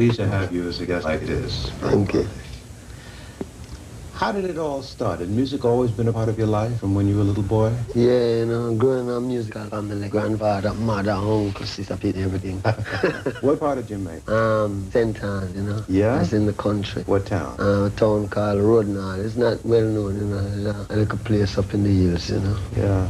pleased to have you as a guest like this. Thank you. How did it all start? Had music always been a part of your life from when you were a little boy? Yeah, you know, growing up musical family, grandfather, mother, uncle, sister, everything. What part of Jamaica? Trenchtown, you know. Yeah? It's in the country. What town? A town called Rodnall. It's not well known, you know. It's a little place up in the hills, you know. Yeah.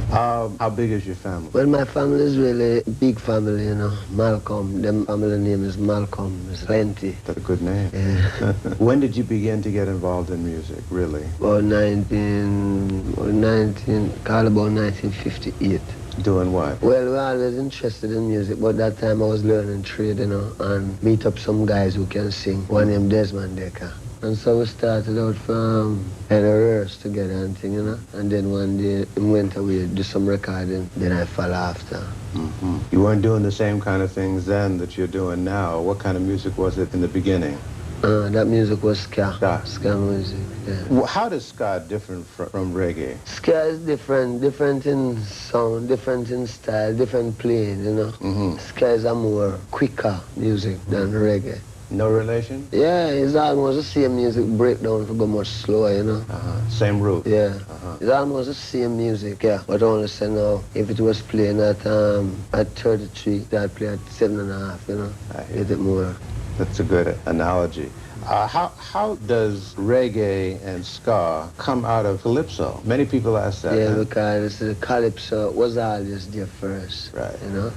How big is your family? Well, my family is really a big family, you know. Malcolm, them family name is Malcolm. It's plenty. That's a good name. Yeah. When did you begin to get involved in music, really? About 1958. Doing what? Well, we were always interested in music, but that time I was learning trade, you know, and meet up some guys who can sing. One named Desmond Decker. And so we started out from and rehearse together and thing, you know. And then one day we went away, do some recording, then I fell after. Mm-hmm. You weren't doing the same kind of things then that you're doing now. What kind of music was it in the beginning? That music was ska. Ska. Ska music, yeah. Well, how does ska differ from reggae? Ska is different in sound, different in style, different playing, you know. Mm-hmm. Ska is a more quicker music than reggae. No relation? Yeah, it's almost the same music breakdown if it go much slower, you know. Same root? Yeah. It's almost the same music, yeah. But only say now, if it was playing at 33, I'd play at 7.5, you know. I hear Get it more. That's a good analogy. How does reggae and ska come out of Calypso? Many people ask that. Yeah, huh? because the Calypso was always there first, Right. you know.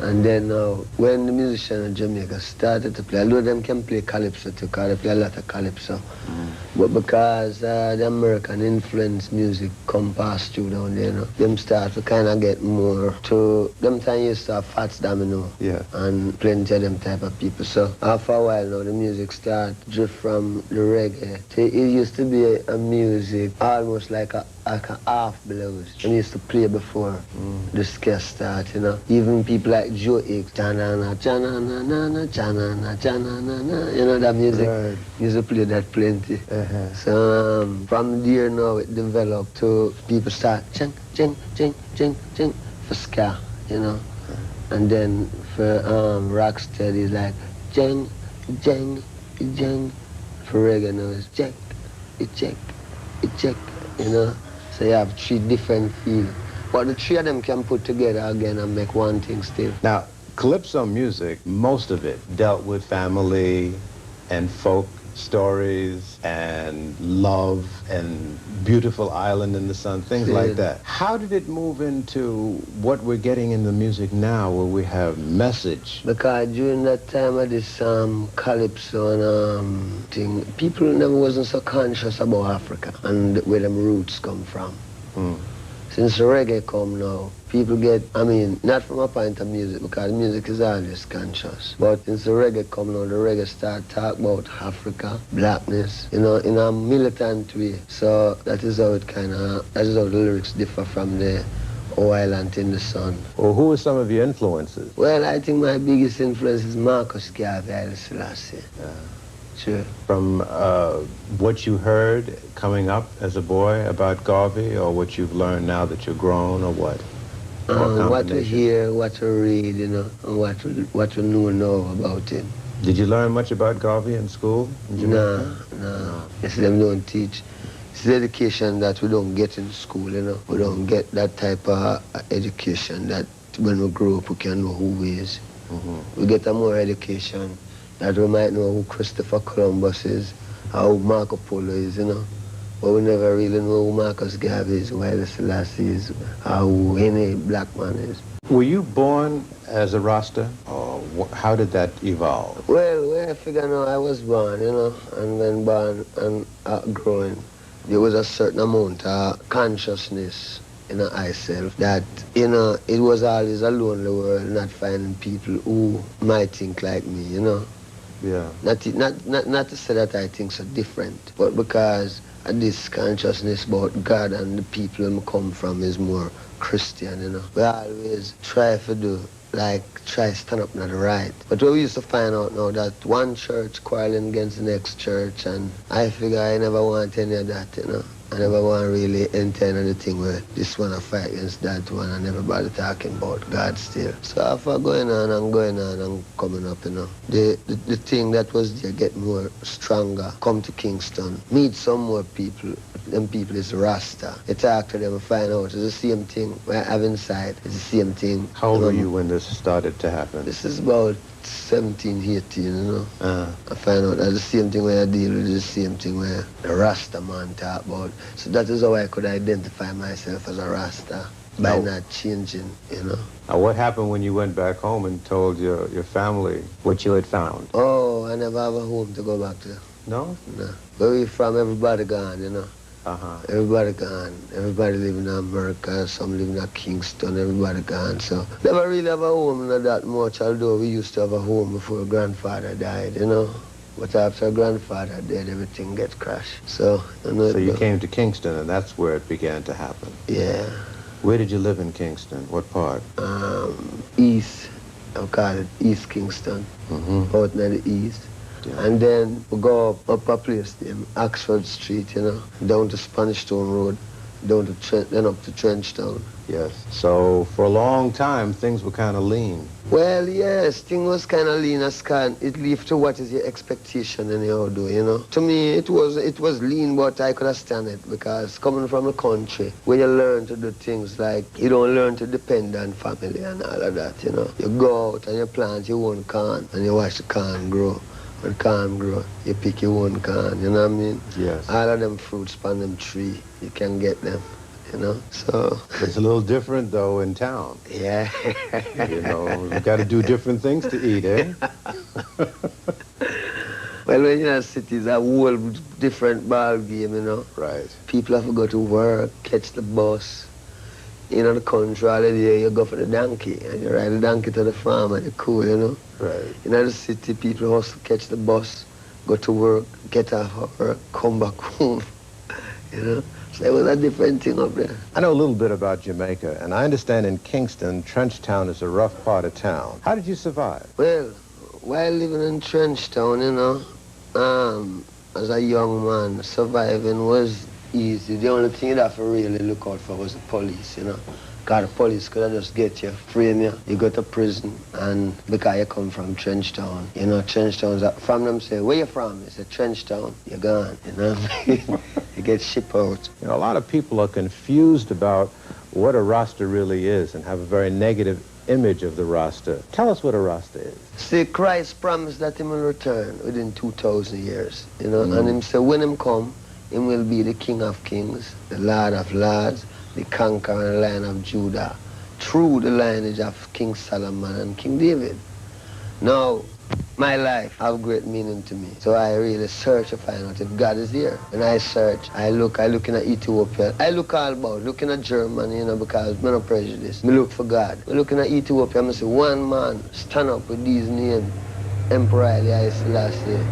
And then when the musicians in Jamaica started to play, although them can play Calypso too, because they play a lot of Calypso. But because the American influence music come past through down there, you know, them start to kind of get more to, them time used to have Fats Domino. Yeah. And plenty of them type of people. So after a while now, the music start drift from the reggae. It used to be a music almost like a half blues. They used to play before the ska start, you know. Even people like Joe Hicks, Janana, Janana, Nana, Janana, Janana, you know that music? Right. Used to play that plenty. So from there now it developed to people start ching, ching, ching, ching, ching for ska, you know. And then for rocksteady it's like jing, jing, jing. For reggae now it's check, you know. So you have three different feels. But the three of them can put together again and make one thing still. Now, Calypso music, most of it dealt with family and folk stories and love and beautiful island in the sun, things like that. How did it move into what we're getting in the music now where we have message? Because during that time of this Calypso and thing, people never wasn't so conscious about Africa and where them roots come from. Since the reggae come now, people get, not from a point of music, because music is always conscious. But since the reggae come now, the reggae start talk about Africa, blackness, you know, in a militant way. So that is how that is how the lyrics differ from the Island in the Sun. Well, who are some of your influences? Well, I think my biggest influence is Marcus Garvey, Haile Selassie. Sure. From what you heard coming up as a boy about Garvey, or what you've learned now that you're grown, or what? What we hear, what we read, you know, and what we know about him. Did you learn much about Garvey in school? No. Yes, them don't teach. It's the education that we don't get in school, you know. We don't get that type of education that when we grow up we can know who we is. We get a more education that we might know who Christopher Columbus is, or who Marco Polo is, you know. But we never really know who Marcus Garvey is, who Haile Selassie is, or who any black man is. Were you born as a Rasta, or how did that evolve? Well, I figure now I was born, you know, and when born and growing, there was a certain amount of consciousness in myself that, you know, it was always a lonely world, not finding people who might think like me, you know. Yeah. Not to say that I think so different, but because this consciousness about God and the people I come from is more Christian, you know. We always try to stand up not right. But we used to find out now that one church quarreling against the next church, and I figure I never want any of that, you know. I never want to really enter into the thing where this one I fight against that one and everybody talking about God still. So after going on and coming up, you know, the thing that was there get more stronger, come to Kingston, meet some more people. Them people is Rasta. You talk to them and find out it's the same thing I have inside. It's the same thing. How old were you when this started to happen? This is about 17, 18, you know. I find out that the same thing where I deal with is the same thing where the Rasta man talk about. So that is how I could identify myself as a Rasta, by not changing, you know. Now, what happened when you went back home and told your family what you had found? Oh, I never have a home to go back to. No? No. Where we from, everybody gone, you know. Uh-huh. Everybody gone. Everybody living in America, some living in Kingston, everybody gone. So never really have a home, not that much, although we used to have a home before grandfather died, you know. But after grandfather died, everything gets crashed. So, you know. So you came to Kingston, and that's where it began to happen. Yeah. Where did you live in Kingston? What part? East. I call it East Kingston. Mm-hmm. Out near the east. Yeah. And then we go up a place named Oxford Street, you know, down to Spanish Town Road, down to then up to Trenchtown. Yes. So for a long time, things were kind of lean. Well, yes, things was kind of lean as can. It leaves to what is your expectation anyhow, do you know? To me, it was lean, but I could stand it because coming from a country where you learn to do things like you don't learn to depend on family and all of that, you know. You go out and you plant your own corn and you watch the corn grow. When corn grow, you pick your own corn, you know what I mean? Yes. All of them fruits on them tree, you can get them, you know, so. It's a little different, though, in town. Yeah. You know, you got to do different things to eat, eh? Well, when you're in cities, a whole different ball game, you know. Right. People have to go to work, catch the bus. You know, the country, all the day, you go for the donkey, and you ride the donkey to the farm, and you're cool, you know. Right. In the city, people hustle, catch the bus, go to work, get off of work, come back home, you know. So it was a different thing up there. I know a little bit about Jamaica, and I understand in Kingston, Trenchtown is a rough part of town. How did you survive? Well, while living in Trenchtown, you know, as a young man, surviving was easy. The only thing you'd have to really look out for was the police, you know. Because the police could just get you, frame you, you go to prison, and because you come from Trenchtown, you know, Trenchtown's from them say, where you from? You say, Trenchtown, you're gone, you know. You get shipped out. You know, a lot of people are confused about what a Rasta really is and have a very negative image of the Rasta. Tell us what a Rasta is. See, Christ promised that he will return within 2,000 years, you know, and him say, when him come, him will be the King of Kings, the Lord of Lords, the conquering Lion of Judah, through the lineage of King Solomon and King David. Now, my life have great meaning to me, so I really search to find out if God is here. When I search, I looking at Ethiopia. I look all about, looking at Germany, you know, because I'm not prejudiced. I look for God. I'm looking at Ethiopia, I say, one man stand up with these names, Emperor Haile Selassie,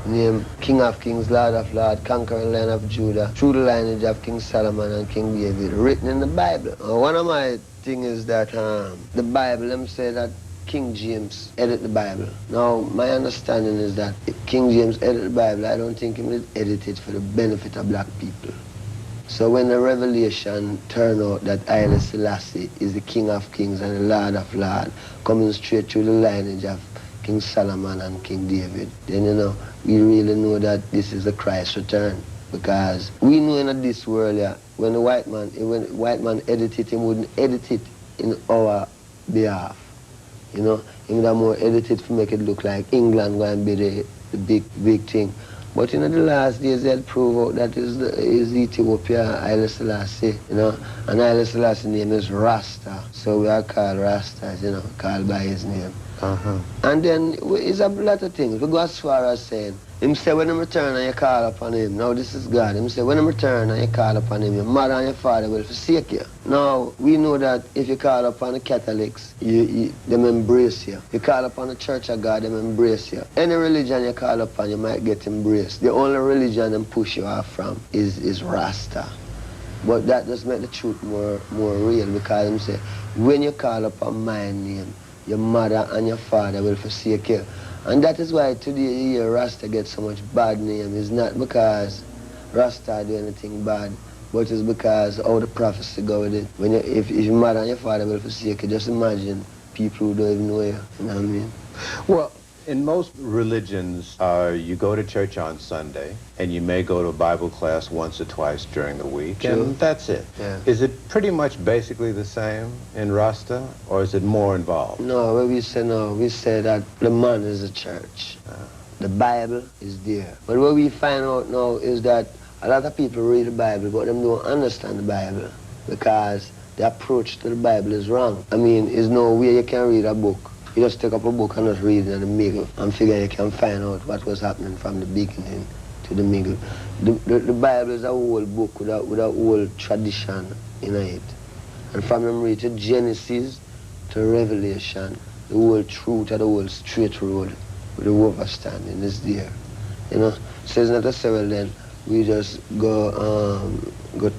name King of Kings, Lord of Lords, conquering Lion of Judah, through the lineage of King Solomon and King David, written in the Bible. One of my things is that the Bible, them say that King James edit the Bible. Now, my understanding is that if King James edit the Bible, I don't think he will edit it for the benefit of black people. So when the revelation turned out that Haile Selassie is the King of Kings and the Lord of Lords, coming straight through the lineage of King Solomon and King David, then, you know, we really know that this is the Christ return. Because we know in this world, yeah, when the white man edit it, he wouldn't edit it in our behalf. You know, he would have more edited to make it look like England going to be the big thing. But in the last days, they'll prove out that is Ethiopia, Haile Selassie, you know, and Haile Selassie's name is Rasta. So we are called Rastas, you know, called by his name. And then it's a lot of things. We go as far as saying, him say when him return and you call upon him, now this is God. Him say when him return and you call upon him, your mother and your father will forsake you. Now, we know that if you call upon the Catholics, them embrace you. You call upon the Church of God, them embrace you. Any religion you call upon, you might get embraced. The only religion them push you off from is Rasta. But that does make the truth more real, because them say, when you call upon my name, your mother and your father will forsake you. And that is why today you hear Rasta get so much bad name. It's not because Rasta do anything bad, but it's because how the prophecy go with it. When you, if your mother and your father will forsake you, just imagine people who don't even know you. You know what I mean? Well, in most religions, you go to church on Sunday, and you may go to a Bible class once or twice during the week, True. and that's it. Yeah. Is it pretty much basically the same in Rasta, or is it more involved? No, what we say no, we say that the man is the church. The Bible is there. But what we find out now is that a lot of people read the Bible, but them don't understand the Bible because the approach to the Bible is wrong. I mean, there's no way you can read a book. You just take up a book and just read it in the middle and figure you can find out what was happening from the beginning to the middle. The Bible is a whole book with a whole tradition in it. And from them read to Genesis to Revelation, the whole truth of the whole straight road with the overstanding is there. You know? So it's not a say, well then, we just go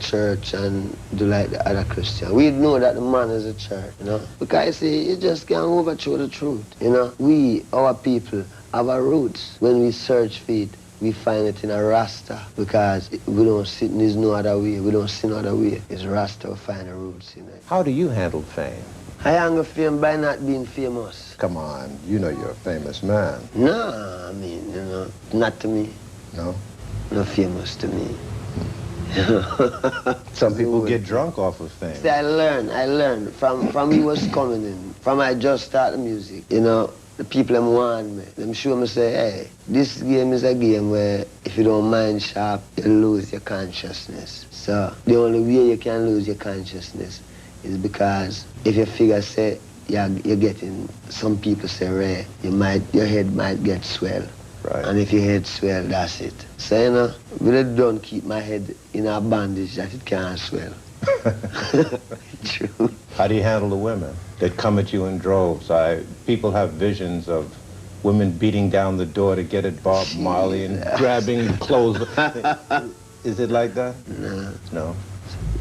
church and do like the other Christian. We know that the man is a church, you know. Because you see, you just can't overthrow the truth, you know. We, our people, have our roots. When we search for it, we find it in a Rasta because we don't see, there's no other way. We don't see no other way. It's Rasta, we find the roots in it. How do you handle fame? I handle fame by not being famous. Come on, you know you're a famous man. No, I mean, you know, not to me. No? Not famous to me. Some people get drunk off of fame. See, I learned from we was coming in, from I just started music, you know, the people them want me. Them show me say, hey, this game is a game where if you don't mind sharp, you lose your consciousness. So the only way you can lose your consciousness is because if you figure say you're getting, some people say rare, your head might get swell. Right. And if your head swell, that's it. So, you know, really don't keep my head in a bandage that it can't swell. True. How do you handle the women that come at you in droves? People have visions of women beating down the door to get at Bob Marley and grabbing clothes. Is it like that? No. No?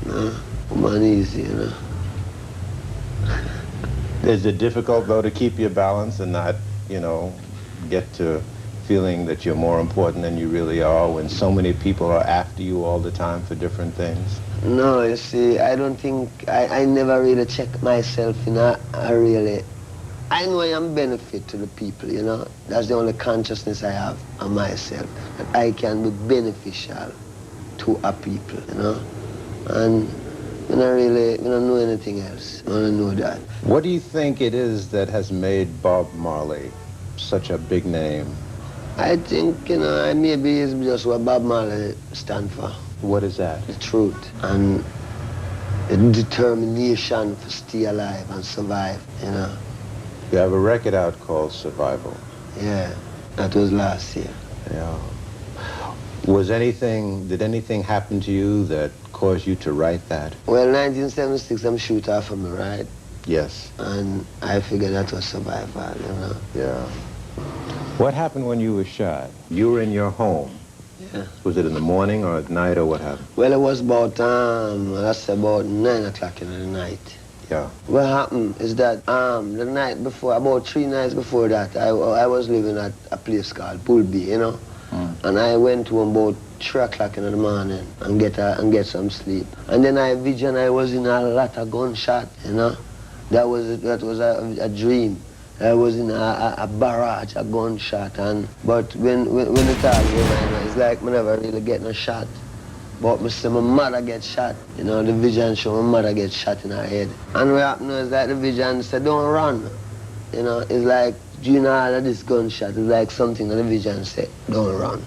No. Woman easy, you know. Is it difficult, though, to keep your balance and not, you know, get to feeling that you're more important than you really are when so many people are after you all the time for different things? No, you see, I don't think, I never really check myself, you know, I know I am benefit to the people, you know. That's the only consciousness I have on myself, that I can be beneficial to our people, you know. And we don't know anything else. We don't know that. What do you think it is that has made Bob Marley such a big name? I think, you know, maybe it's just what Bob Marley stands for. What is that? The truth and the determination to stay alive and survive, you know. You have a record out called Survival. Yeah, that was last year. Yeah. Did anything happen to you that caused you to write that? Well, 1976, I'm shoot off of me, right? Yes. And I figured that was survival, you know. Yeah. What happened when you were shot? You were in your home. Yeah. Was it in the morning or at night or what happened? Well, it was about, that's about 9 o'clock in the night. Yeah. What happened is that the night before, about 3 nights before that, I was living at a place called Bullby, you know. And I went home about 3 o'clock in the morning and get some sleep. And then I was in a lot of gunshot, you know. That was a dream. I was in a barrage, a gunshot, but when it all going, it's like I never really get no shot. But I see my mother get shot, you know, the vision show my mother get shot in her head. And what happened is that the vision said, don't run. You know, it's like, you know, all of this gunshot is like something that the vision said, don't run,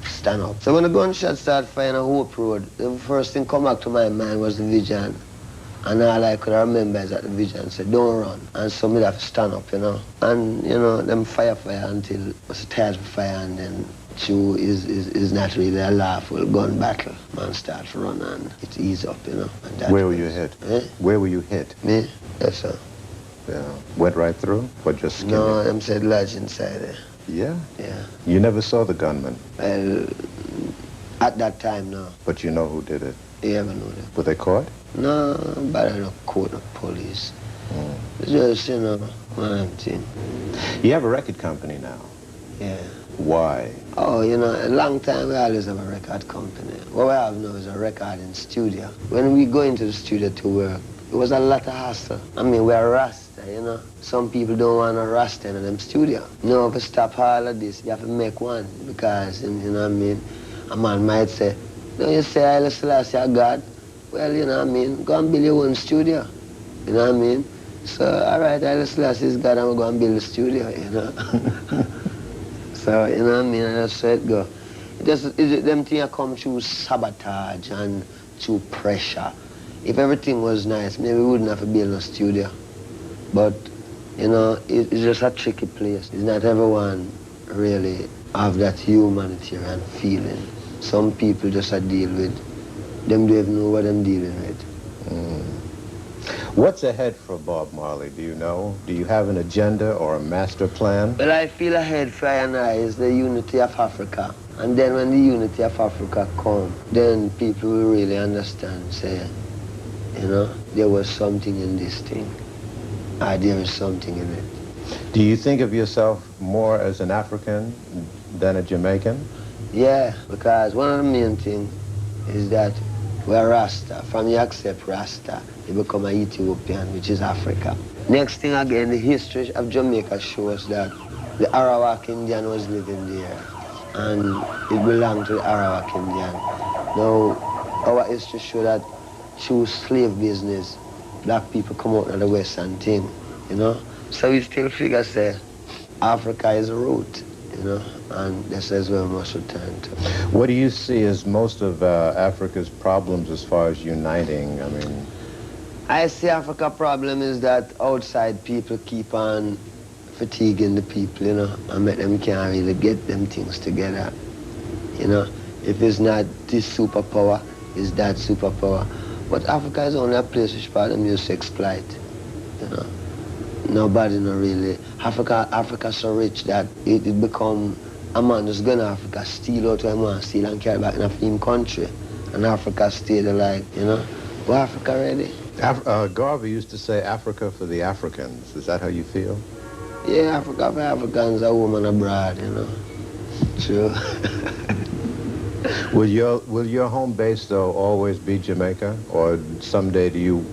stand up. So when the gunshot started firing on Hope Road, the first thing come back to my mind was the vision. And all I could remember is that the vision said, don't run. And so me have to stand up, you know. And, you know, them fire until it was tired for fire, and then two is not really a lawful gun battle. Man starts to run and it ease up, you know. Where were you hit? Eh? Where were you hit? Me? Yes, sir. Yeah. Went right through? Or just skinned No, it? them said lodge inside there. Yeah? Yeah. You never saw the gunman? Well, at that time, no. But you know who did it? You ever know that? Were they caught? No, but I don't call the police. It's just, you know, one thing. You have a record company now. Yeah. Why? Oh, you know, a long time we always have a record company. What we have now is a recording studio. When we go into the studio to work, it was a lot of hassle. I mean, we're Rasta, you know. Some people don't want a Rasta in them studio. No, if you stop all of this, you have to make one because, you know what I mean, a man might say, no, you say Haile Selassie are God. Well, you know what I mean, go and build your own studio. You know what I mean? So, all right, Haile Selassie is God, I'm going to build a studio, you know. So, you know what I mean, and that's how it go. Them things come through sabotage and through pressure. If everything was nice, maybe we wouldn't have to build a studio. But, you know, it's just a tricky place. It's not everyone really have that humanitarian feeling. Some people just deal with, them don't even know what I'm dealing with. What's ahead for Bob Marley, do you know? Do you have an agenda or a master plan? Well, I feel ahead for I and I is the unity of Africa. And then when the unity of Africa come, then people will really understand, say, you know, there was something in this thing. There is something in it. Do you think of yourself more as an African than a Jamaican? Yeah, because one of the main things is that we're Rasta. From you accept Rasta, you become an Ethiopian, which is Africa. Next thing again, the history of Jamaica shows that the Arawak Indian was living there, and it belonged to the Arawak Indian. Now, our history shows that through slave business, black people come out of the Western thing, you know? So we still figure, say, Africa is a root, you know? And this is where we must return to. What do you see as most of Africa's problems as far as uniting? I mean, I see Africa's problem is that outside people keep on fatiguing the people, you know, and make them can't really get them things together, you know. If it's not this superpower, it's that superpower. But Africa is only a place which part of music exploit, you know. Nobody no really. Africa's so rich that it become a man just go to Africa, steal out what he want, steal and carry back in a film country. And Africa stay there like, you know, but Africa ready. Garvey used to say Africa for the Africans. Is that how you feel? Yeah, Africa for Africans, a woman abroad, you know. True. Will your home base, though, always be Jamaica? Or someday would you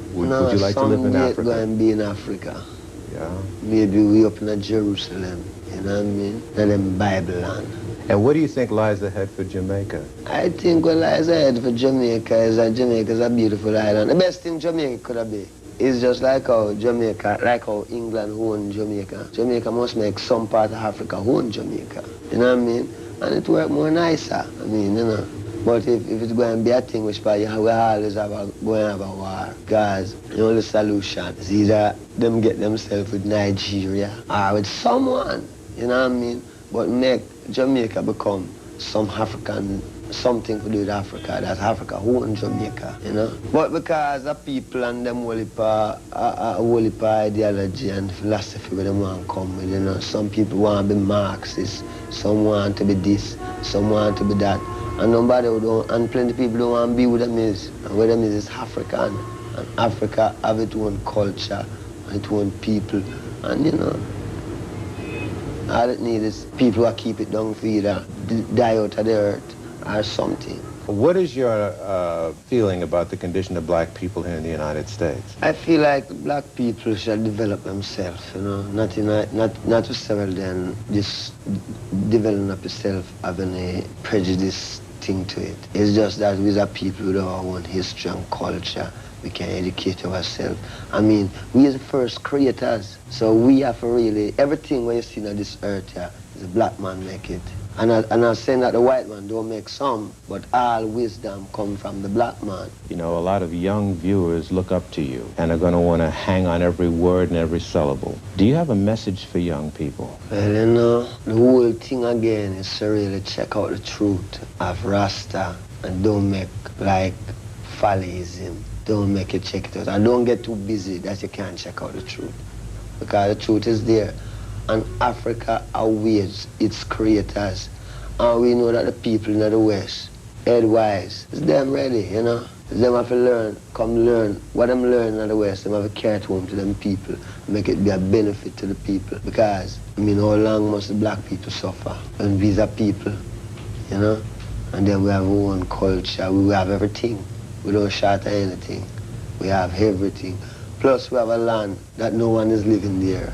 like to live in Africa? No, someday it's going to be in Africa. Yeah. Maybe we up in Jerusalem, you know what I mean? And then Bible land. And what do you think lies ahead for Jamaica? I think what lies ahead for Jamaica is that Jamaica is a beautiful island. The best thing Jamaica could have been is just like how Jamaica, like how England owned Jamaica. Jamaica must make some part of Africa own Jamaica, you know what I mean? And it work more nicer, I mean, you know. But if it's going to be a thing which we always going to have a war, because the only solution is either them get themselves with Nigeria or with someone, you know what I mean? But make Jamaica become some African, something to do with Africa, that Africa own Jamaica, you know? But because the people and them whole heap ideology and philosophy where they want to come with, you know, some people want to be Marxist, some want to be this, some want to be that. And and plenty of people don't want to be with them is. And where them is African. And Africa have its own culture, and its own people. And you know, all it needs is people who keep it down for either die out of the earth or something. What is your feeling about the condition of black people here in the United States? I feel like black people should develop themselves, you know, not to several then just developing up yourself having a prejudice thing to it. It's just that we are people with our own history and culture. We can educate ourselves. I mean, we are the first creators, so we have to really, everything when you see on this earth here, is a black man make it. And I'm saying that the white man don't make some, but all wisdom come from the black man. You know, a lot of young viewers look up to you and are going to want to hang on every word and every syllable. Do you have a message for young people? Well, you know, the whole thing again is to really check out the truth of Rasta and don't make like follyism. Don't make it check it out. And don't get too busy that you can't check out the truth. Because the truth is there. And Africa awaits its creators. And we know that the people in the West, head-wise, is them ready, you know. Them have to learn, come learn. What I'm learning in the West, them have to carry it home to them people, make it be a benefit to the people. Because, I mean, how long must the black people suffer? And these are people, you know? And then we have our own culture, we have everything. We don't shatter anything. We have everything. Plus, we have a land that no one is living there.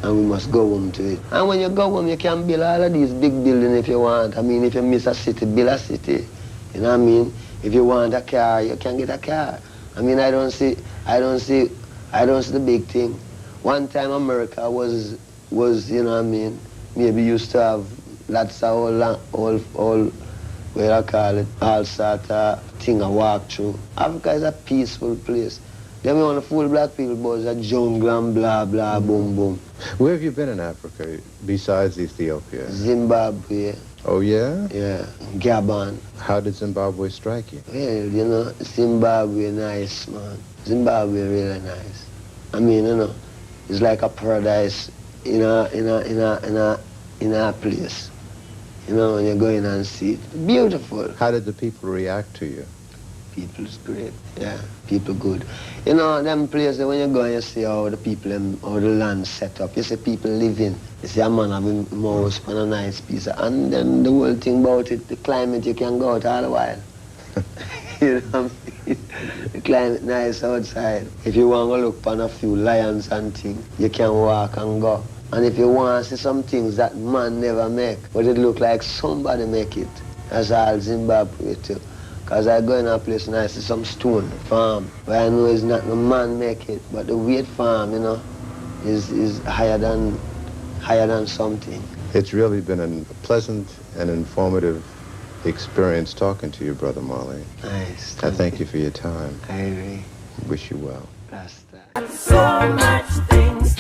And we must go home to it. And when you go home, you can build all of these big buildings if you want. I mean, if you miss a city, build a city. You know what I mean? If you want a car, you can get a car. I mean, I don't see the big thing. One time America was, you know what I mean, maybe used to have lots of all what I call it, all sort of thing I walk through. Africa is a peaceful place. Then we want to fool black people, but it's a jungle and blah, blah, boom, boom. Where have you been in Africa besides Ethiopia? Zimbabwe. Oh, yeah? Yeah, Gabon. How did Zimbabwe strike you? Well, you know, Zimbabwe nice, man. Zimbabwe really nice. I mean, you know, it's like a paradise in a place. You know, when you go in and see it. Beautiful. How did the people react to you? People's great, yeah. People good. You know, them places, when you go and you see how the people, how the land set up, you see people living. You see a man having a mouse on a nice piece. And then the whole thing about it, the climate, you can go out all the while. You know what I mean? The climate nice outside. If you want to look upon a few lions and things, you can walk and go. And if you want to see some things that man never make, but it look like somebody make it, that's all Zimbabwe too. Because I go in a place and I see some stone farm, where I know it's not the man make it, but the weight farm, you know, is higher than something. It's really been a pleasant and informative experience talking to you, Brother Marley. Nice. I thank you for your time. I really Wish you well. Rasta. So much things